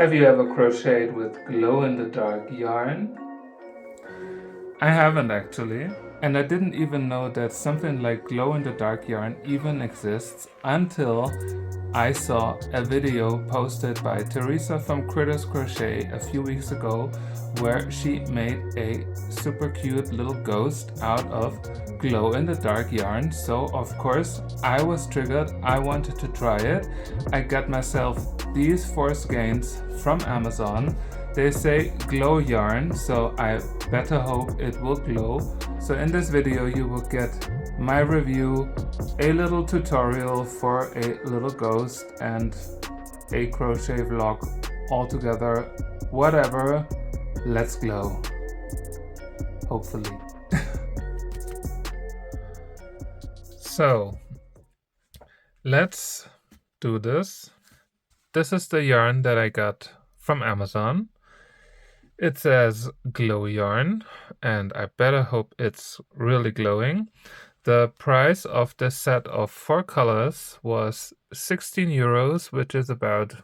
Have you ever crocheted with glow-in-the-dark yarn? I haven't actually, and I didn't even know that something like glow-in-the-dark yarn even exists until I saw a video posted by Teresa from Crochet a few weeks ago where she made a super cute little ghost out of glow-in-the-dark yarn. So of course I was triggered, I wanted to try it. I got myself these 4 skeins from Amazon. They say glow yarn, so I better hope it will glow. So in this video you will get my review, a little tutorial for a little ghost, and a crochet vlog all together. Whatever, let's glow. Hopefully. So let's do this. This is the yarn that I got from Amazon. It says glow yarn, and I better hope it's really glowing. The price of this set of 4 colors was 16 euros, which is about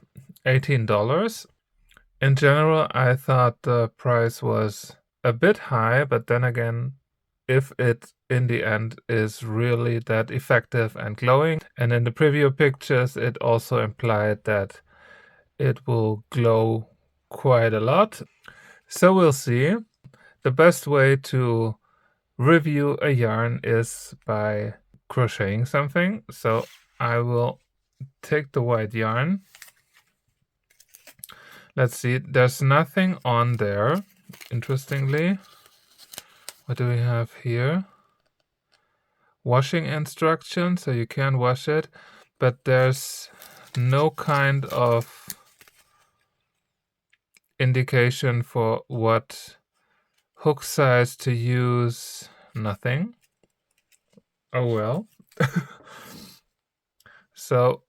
$18. In general, I thought the price was a bit high, but then again, if it in the end is really that effective and glowing, and in the preview pictures it also implied that it will glow quite a lot. So we'll see. The best way to review a yarn is by crocheting something. So I will take the white yarn. Let's see, there's nothing on there, interestingly. What do we have here? Washing instructions, so you can wash it, but there's no kind of indication for what hook size to use. Nothing. Oh well. So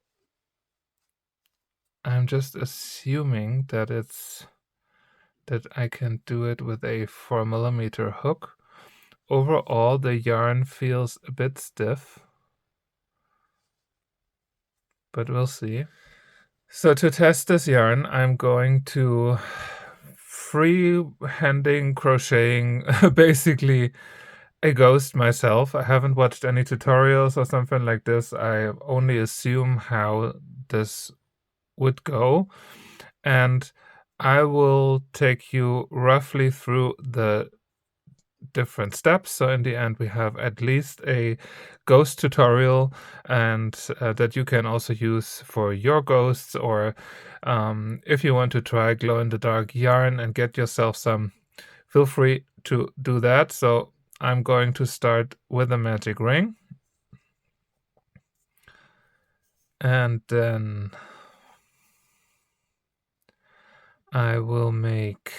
I'm just assuming that I can do it with a 4mm hook. Overall, the yarn feels a bit stiff, but we'll see. So to test this yarn, I'm going to free-handing crocheting basically a ghost myself. I haven't watched any tutorials or something like this. I only assume how this would go, and I will take you roughly through the different steps. So in the end we have at least a ghost tutorial, and that you can also use for your ghosts, or if you want to try glow-in-the-dark yarn and get yourself some, feel free to do that. So I'm going to start with a magic ring, and then I will make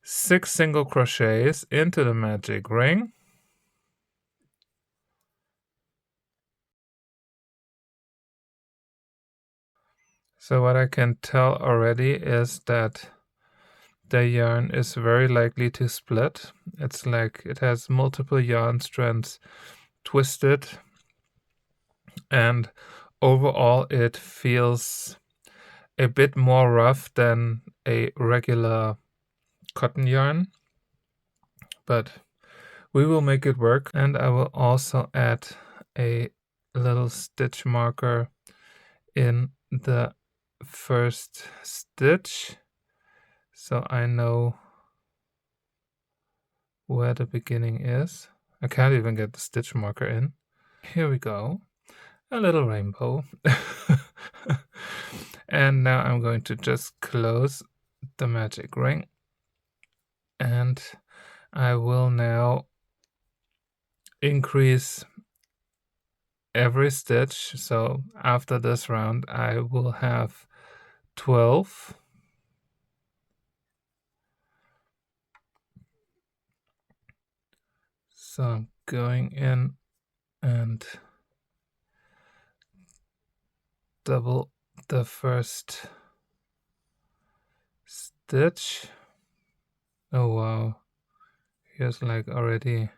6 single crochets into the magic ring. So what I can tell already is that the yarn is very likely to split. It's like it has multiple yarn strands twisted, and overall it feels a bit more rough than a regular cotton yarn, but we will make it work. And I will also add a little stitch marker in the first stitch, so I know where the beginning is. I can't even get the stitch marker in. Here we go. A little rainbow. And now I'm going to just close the magic ring, and I will now increase every stitch. So after this round I will have 12. So I'm going in and double the first stitch. Oh wow, here's like already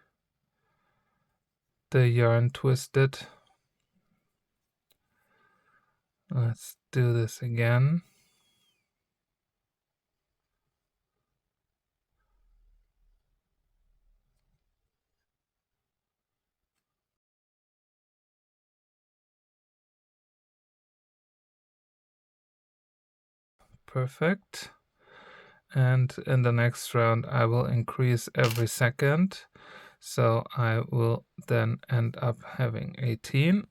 the yarn twisted. Let's do this again. perfect. And in the next round I will increase every second, so I will then end up having 18.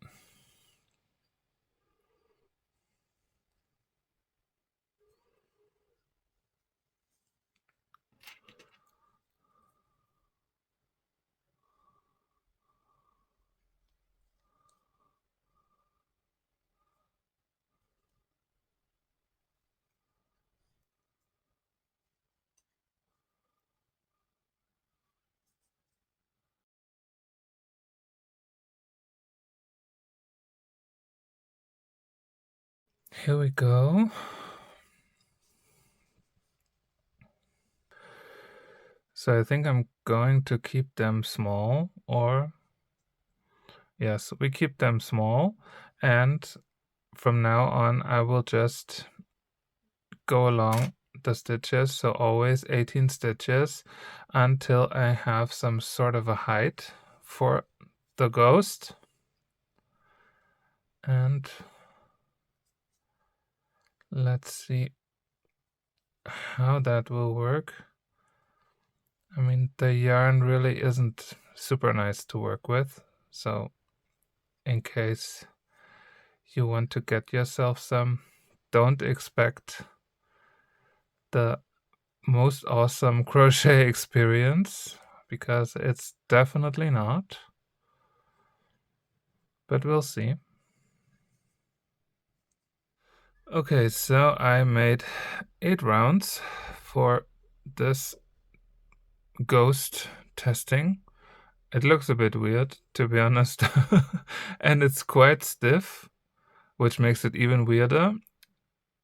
Here we go. So I think I'm going to keep them small, or yes, we keep them small, and from now on I will just go along the stitches, so always 18 stitches, until I have some sort of a height for the ghost. And let's see how that will work. I mean, the yarn really isn't super nice to work with, so in case you want to get yourself some, don't expect the most awesome crochet experience, because it's definitely not, but we'll see. Okay, so I made 8 rounds for this ghost testing. It looks a bit weird, to be honest, and it's quite stiff, which makes it even weirder.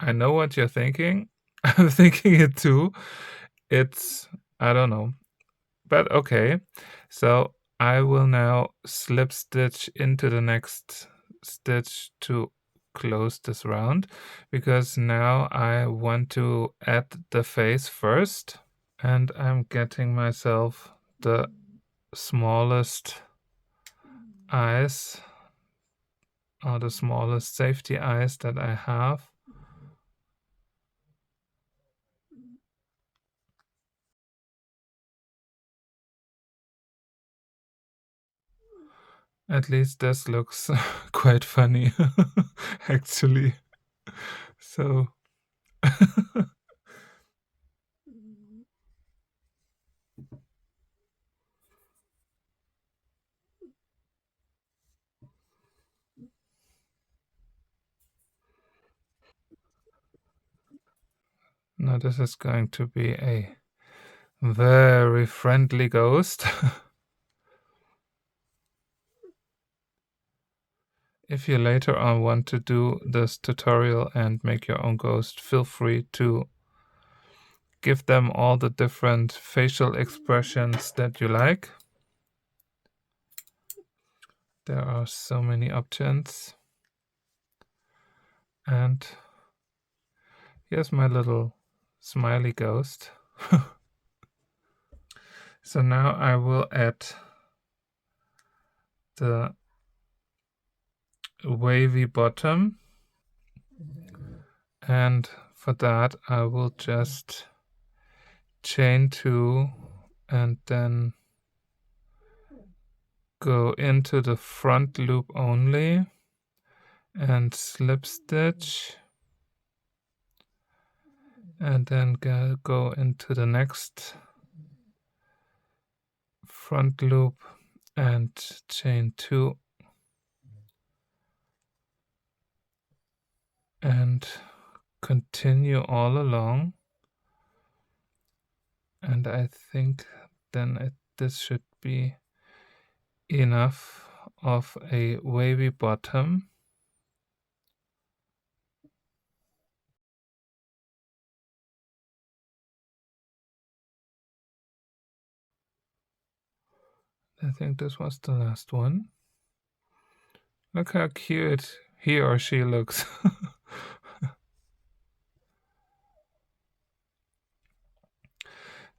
I know what you're thinking. I'm thinking it too. It's, I don't know, but okay. So I will now slip stitch into the next stitch to close this round, because now I want to add the face first, and I'm getting myself the smallest eyes, or the smallest safety eyes that I have. At least this looks quite funny, actually. So now this is going to be a very friendly ghost. If you later on want to do this tutorial and make your own ghost, feel free to give them all the different facial expressions that you like. There are so many options. And here's my little smiley ghost. So now I will add the wavy bottom, and for that I will just chain 2 and then go into the front loop only and slip stitch, and then go into the next front loop and chain 2 and continue all along. And I think then this should be enough of a wavy bottom. I think this was the last one. Look how cute he or she looks.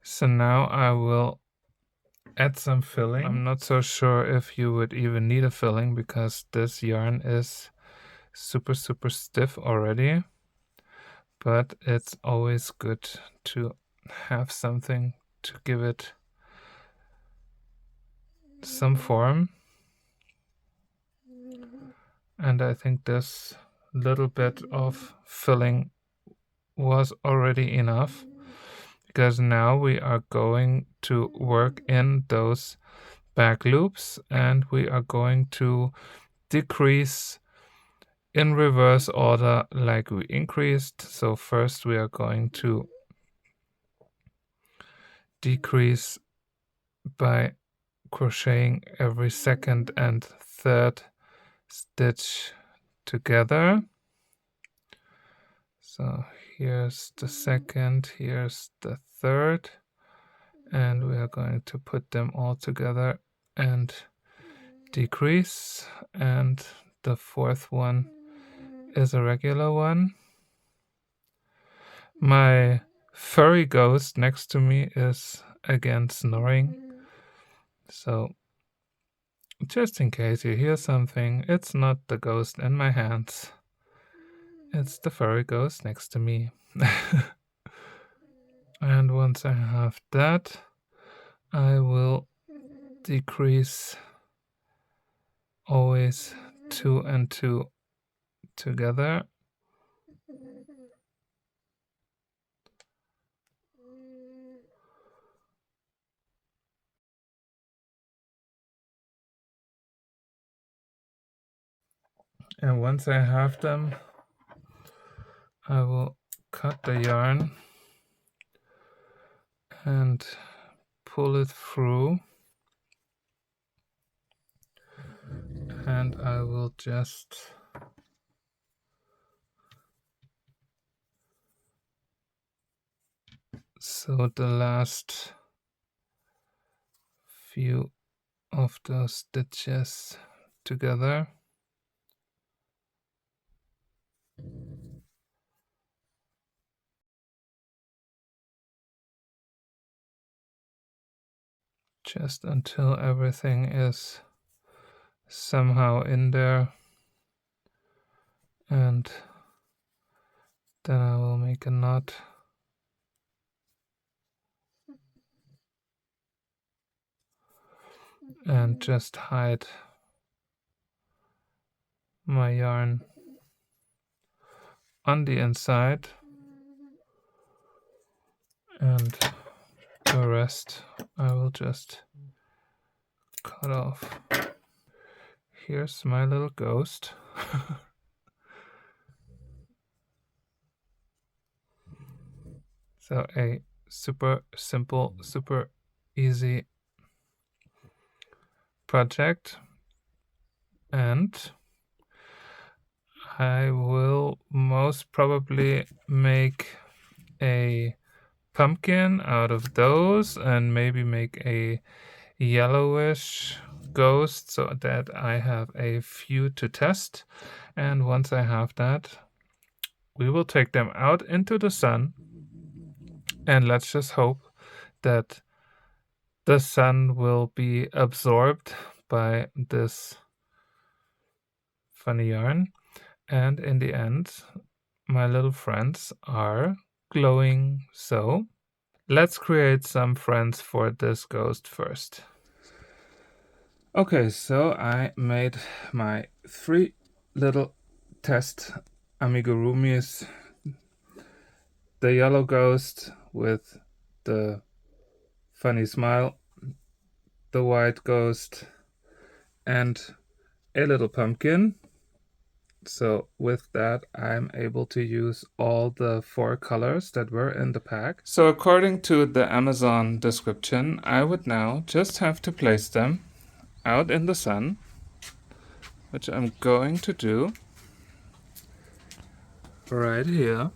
So now I will add some filling. I'm not so sure if you would even need a filling, because this yarn is super stiff already. but it's always good to have something to give it some form. And I think this little bit of filling was already enough, because now we are going to work in those back loops, and we are going to decrease in reverse order like we increased. So first we are going to decrease by crocheting every second and third stitch together. So here's the second, here's the third, and we are going to put them all together and decrease, and the fourth one is a regular one. My furry ghost next to me is again snoring, so just in case you hear something, it's not the ghost in my hands, it's the furry ghost next to me. And once I have that, I will decrease always 2 and 2 together. And once I have them, I will cut the yarn and pull it through, and I will just sew the last few of those stitches together. Just until everything is somehow in there, and then I will make a knot and just hide my yarn on the inside, and the rest I will just cut off. Here's my little ghost. So a super simple, super easy project, and I will most probably make a pumpkin out of those, and maybe make a yellowish ghost so that I have a few to test. And once I have that, we will take them out into the sun, and let's just hope that the sun will be absorbed by this funny yarn, and in the end my little friends are glowing. So let's create some friends for this ghost first. Okay, so I made my 3 little test amigurumis. The yellow ghost with the funny smile, the white ghost, and a little pumpkin. So with that, I'm able to use all the 4 colors that were in the pack. So according to the Amazon description, I would now just have to place them out in the sun, which I'm going to do right here,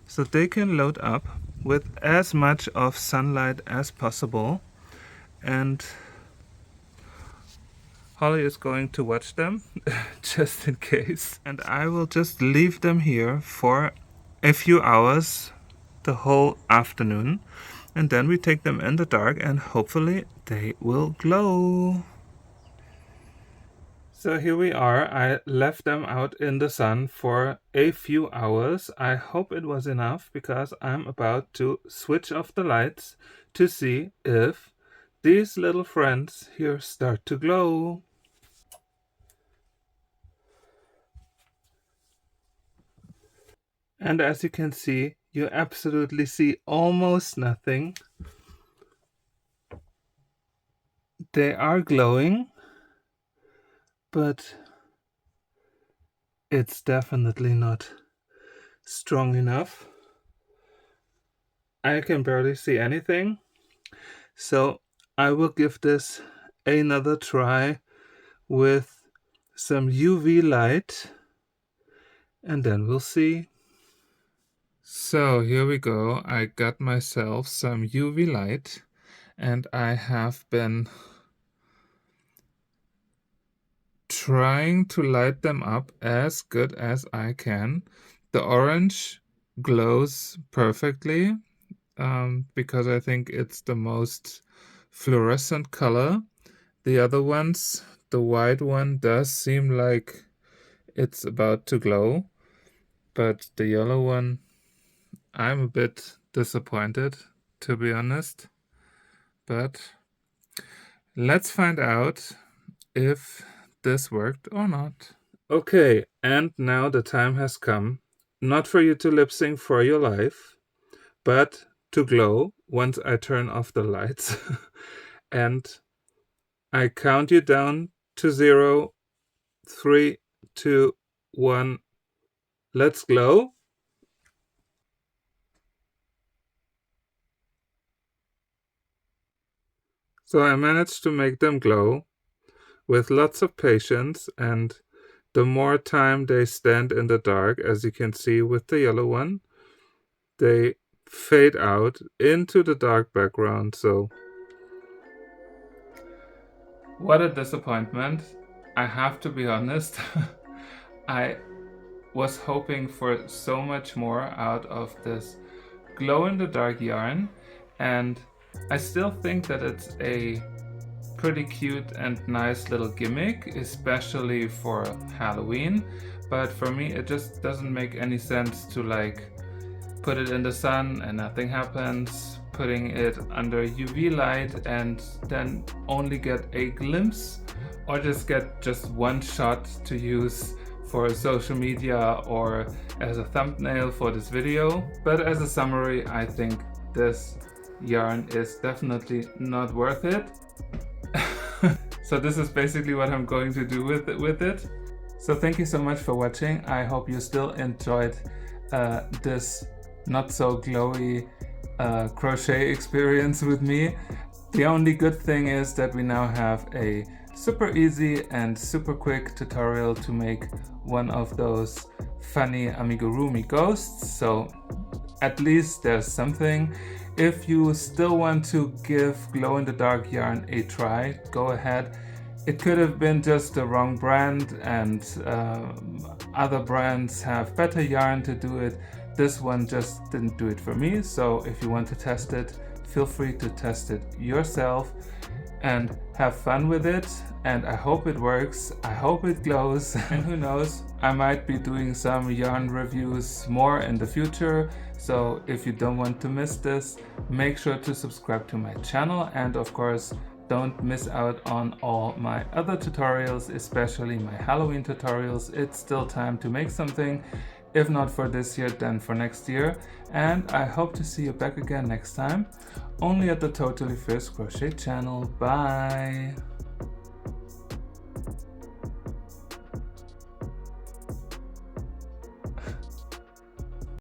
so they can load up with as much of sunlight as possible. And Holly is going to watch them just in case, and I will just leave them here for a few hours, the whole afternoon, and then we take them in the dark and hopefully they will glow. So here we are. I left them out in the sun for a few hours. I hope it was enough because I'm about to switch off the lights to see if these little friends here start to glow. And as you can see, you absolutely see almost nothing. They are glowing, but it's definitely not strong enough. I can barely see anything, so I will give this another try with some UV light, and then we'll see. So here we go. I got myself some UV light, and I have been trying to light them up as good as I can. The orange glows perfectly because I think it's the most fluorescent color. The other ones, the white one does seem like it's about to glow, but the yellow one, I'm a bit disappointed, to be honest. But let's find out if this worked or not. Okay, and now the time has come, not for you to lip sync for your life, but to glow once I turn off the lights. And I count you down to 0, 3, 2, 1. Let's glow. So I managed to make them glow with lots of patience, and the more time they stand in the dark, as you can see with the yellow one, they fade out into the dark background. So what a disappointment. I have to be honest. I was hoping for so much more out of this glow-in-the-dark yarn, and I still think that it's a pretty cute and nice little gimmick, especially for Halloween, but for me it just doesn't make any sense to like put it in the sun and nothing happens, putting it under UV light and then only get a glimpse, or just get just one shot to use for social media or as a thumbnail for this video. But as a summary, I think this yarn is definitely not worth it. So this is basically what I'm going to do with it. So thank you so much for watching. I hope you still enjoyed this not so glowy crochet experience with me. The only good thing is that we now have a super easy and super quick tutorial to make one of those funny amigurumi ghosts. So at least there's something. If you still want to give glow-in-the-dark yarn a try, go ahead. It could have been just the wrong brand, and other brands have better yarn to do it. This one just didn't do it for me, so if you want to test it, feel free to test it yourself and have fun with it. And I hope it works, I hope it glows, and who knows, I might be doing some yarn reviews more in the future. So if you don't want to miss this, make sure to subscribe to my channel, and of course don't miss out on all my other tutorials, especially my Halloween tutorials. It's still time to make something, if not for this year, then for next year. And I hope to see you back again next time, only at the Totally Fierce Crochet channel. Bye!